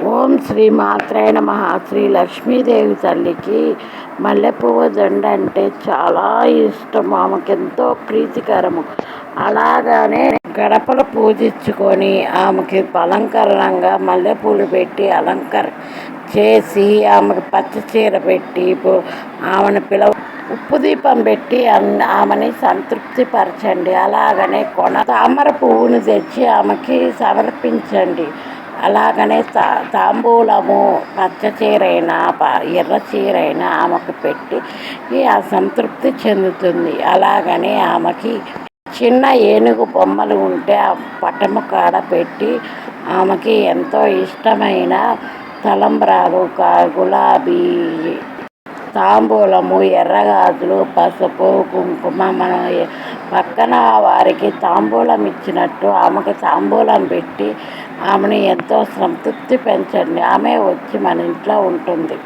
ఓం శ్రీ మాత్రే నమః. శ్రీ లక్ష్మీదేవి తల్లికి మల్లెపువ్వు దండ అంటే చాలా ఇష్టం. ఆమెకు ఎంతో ప్రీతికరము. అలాగనే గడపలు పూజించుకొని ఆమెకి అలంకరణంగా మల్లెపూలు పెట్టి చేసి ఆమెకు పచ్చ చీర పెట్టి ఆమెను ఉప్పు దీపం పెట్టి ఆమెని సంతృప్తిపరచండి. అలాగనే తామర పువ్వును తెచ్చి ఆమెకి సమర్పించండి. అలాగనే తాంబూలము పచ్చ చీరైనా ఎర్ర చీరైనా ఆమెకు పెట్టి సంతృప్తి చెందుతుంది. అలాగనే ఆమెకి చిన్న ఏనుగు బొమ్మలు ఉంటే ఆ పటము కాడ పెట్టి ఆమెకి ఎంతో ఇష్టమైన తలంబ్రాలు, గులాబీ, తాంబూలము, ఎర్రగాజులు, పసుపు, కుంకుమ మనం పక్కన వారికి తాంబూలం ఇచ్చినట్టు ఆమెకు తాంబూలం పెట్టి ఆమెను ఎంతో సంతృప్తి పెంచండి. ఆమె వచ్చి మన ఇంట్లో ఉంటుంది.